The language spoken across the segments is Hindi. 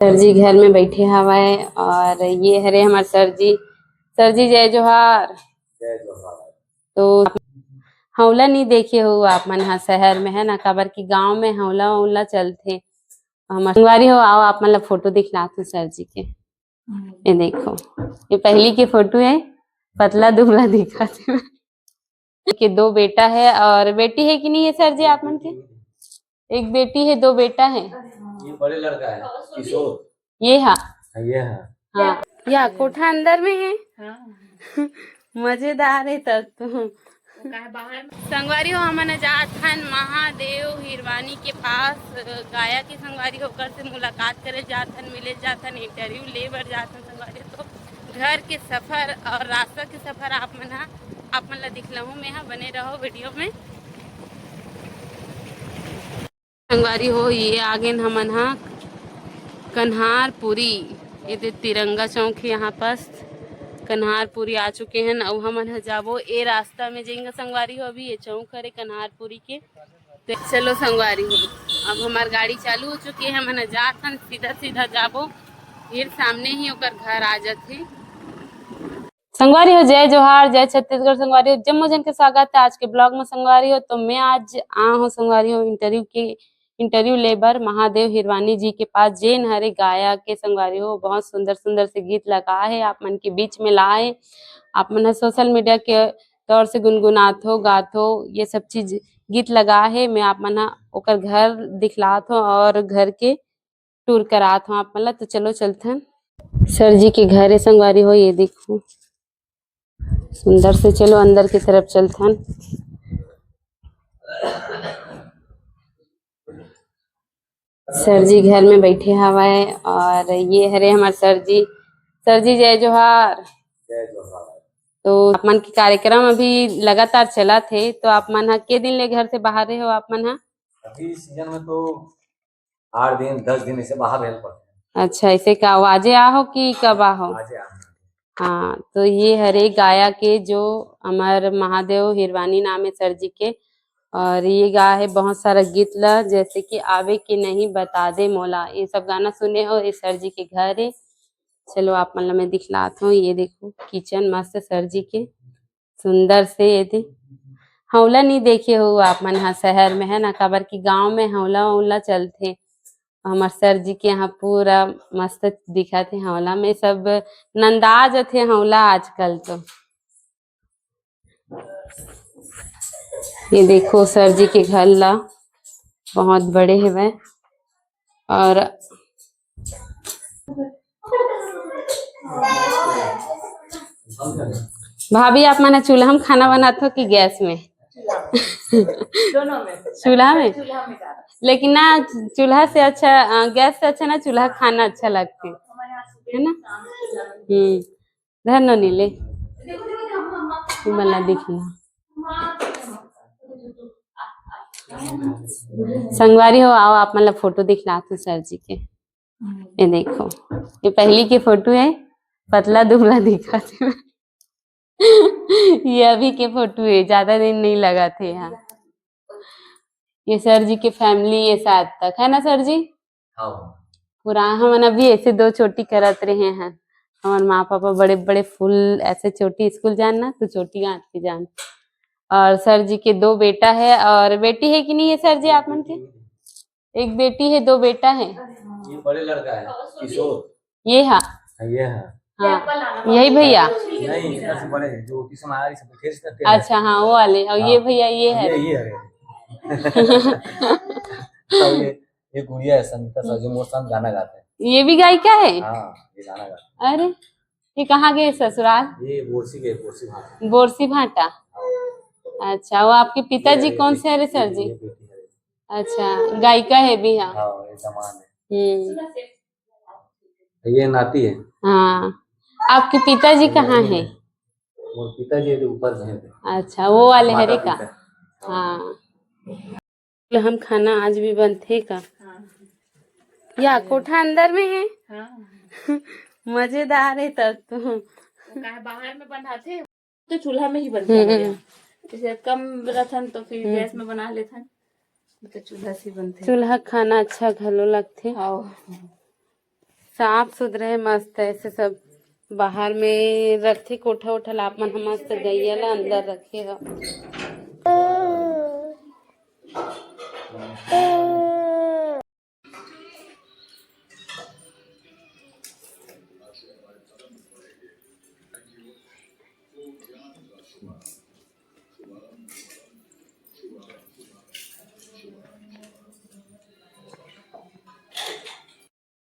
सर जी घर में बैठे हवाए और ये हरे हमारे सर जी जय जोहार। तो हौला नहीं देखे हो आप मन हा शहर में है ना, काबर की गांव में हौला उला चलते। हमार संगवारी हो आओ आप मतलब फोटो दिखलाते सर जी के। ये देखो, ये पहली की फोटो है, पतला दुबला दिखा थे के दो बेटा है और बेटी है कि नहीं है सर जी आप मन के? एक बेटी है, दो बेटा है। ये बड़े लड़का है किशोर। ये हाँ ये है हाँ, या कोठा अंदर में है। हाँ। मजेदार है तब तो। संगवारी हो हमन जात हन महादेव हिरवानी के पास, गाया की संगवारी होकर से मुलाकात करे जात हन, मिले जात हन, इंटरव्यू ले बर जात हन संगवारी। तो घर के सफर और रास्ता के सफर आप मन ला दिखलाहूँ मैं हा, बने रहो वीडियो में। संगवारी हो ये आगे हमन हा कन्हारपुरी, ये तिरंगा चौक है यहाँ पास। कन्हारपुरी आ चुके हैं और हमन जाबो ए रास्ता में जाएंगे संगवारी हो। अभी ये चौक है कन्हारपुरी के। तो चलो संगवारी हो, अब हमार गाड़ी चालू हो चुकी है, हमन जात हन सीधा सीधा जाबो, फिर सामने ही ओकर घर आ जाते। संगवारी हो जय जोहार, जय छत्तीसगढ़। संगवारी हो जम्मो जन के स्वागत है आज के ब्लॉग में संगवारी हो। तो मैं आज आ हूँ संगवारी हो इंटरव्यू लेबर महादेव हिरवानी जी के पास, जेन हरे गाया के संगवारी हो। बहुत सुंदर सुंदर से गीत लगा है, आप मन के बीच में लाए। आप मन सोशल मीडिया के तौर से गुनगुनात हो, गात हो, ये सब चीज गीत लगा है। मैं आप मन ओकर घर दिखलात हो और घर के टूर करात हो आप मन। तो चलो चलते सर जी के घर है संगवारी हो। ये देखो सुंदर से, चलो अंदर की तरफ चलते हैं। सर जी घर में बैठे हवाए और ये हरे हमारे सर जी जय जोहार। तो आप मन के कार्यक्रम अभी लगातार चला थे, तो आप मन के दिन ले घर से बाहर रहे हो आप मन? अभी सीजन में तो 8 दिन 10 दिन ऐसे बाहर रहना पड़ता अच्छा, ऐसे का आवाजे आहो कि कब आहो? है। हाँ, तो ये हरे गाया के जो अमर महादेव हिरवानी नाम है सर जी के, और ये गा है बहुत सारा गीत ला, जैसे कि आवे के नहीं बता दे मोला, ये सब गाना सुने हो। ये सर जी के घर है। चलो आप मतलब मैं दिखलाता हूँ। ये देखो किचन मस्त सर जी के, सुंदर से। ये दे हौला नहीं देखे हो आप मन हाँ शहर में है ना, काबर की गांव में हौला उला चलते। हमार सर जी के यहाँ पूरा मस्त दिखा थे हौला में, सब नंदा जाते हौला आजकल। तो ये देखो सर जी के घर ला, बहुत बड़े है वह। और भाभी आप माने चूल्हा में खाना बनाते हो कि गैस में? दोनों में। चूल्हा में। लेकिन ना चूल्हा से अच्छा, गैस से अच्छा ना चूल्हा खाना अच्छा लगते है ना। धर नीले मला दिखला संगवारी हो आओ आप मतलब फोटो दिखलाते सर जी के। ये देखो, ये पहली की फोटो है, पतला दुबला दिखा थे। ये अभी के फोटो है, ज्यादा दिन नहीं लगा थे यहाँ। ये सर जी की फैमिली ये साथ तक है ना सर जी? पुराना हम अभी ऐसे दो चोटी करत रहे हैं। हमारे माँ पापा बड़े बड़े फुल ऐसे चोटी स्कूल जाना तो चोटी गाँठ के जान। और सर जी के दो बेटा है और बेटी है कि नहीं है सर जी आप मन के? एक बेटी है, दो बेटा है। ये बड़े लड़का है किशोर। ये हाँ ये है हाँ, यही भैया नहीं, इधर से बड़े हैं जो किस हमारी सब खेल सकते हैं। अच्छा हाँ वो वाले, और ये भैया ये है। ये है ये गुड़िया है संगीता सर, जो मोर साथ गाना गाते हैं। ये भी गायिका है? हाँ, ये गाना गाते हैं। अरे ये कहाँ गए ससुराल? ये बोरसी भाटा। बोरसी भाटा। अच्छा, वो आपके पिताजी कौन से है सर जी? अच्छा, गायिका है भी। हाँ ये सामान है। ये नाती है। हाँ, आपके पिताजी कहाँ है? वो पिताजी ऊपर है। अच्छा, वो वाले हरे का। हाँ, हम खाना आज भी बनते का। या कोठा अंदर में है। हाँ। मजेदार है तब तो। बाहर में बनाते तो चूल्हा में ही बनता है, जैसे कम रथन तो फिर गैस में बना लेथन, तो चूल्हा से बनते। चूल्हा खाना अच्छा घलो लगते। साफ सुथरा है, मस्त है। ऐसे सब बाहर में रखे कोठा उठा आप मन मस्त गैया ला अंदर रखे हो।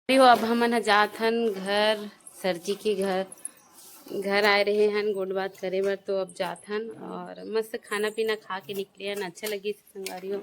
हो अब हमन जात हन घर, सरजी के घर आए रहे हन गोड़ बात करे बर, तो अब जात हन और मस्त खाना पीना खा के निकले हन। अच्छा लगी संगवारी हो।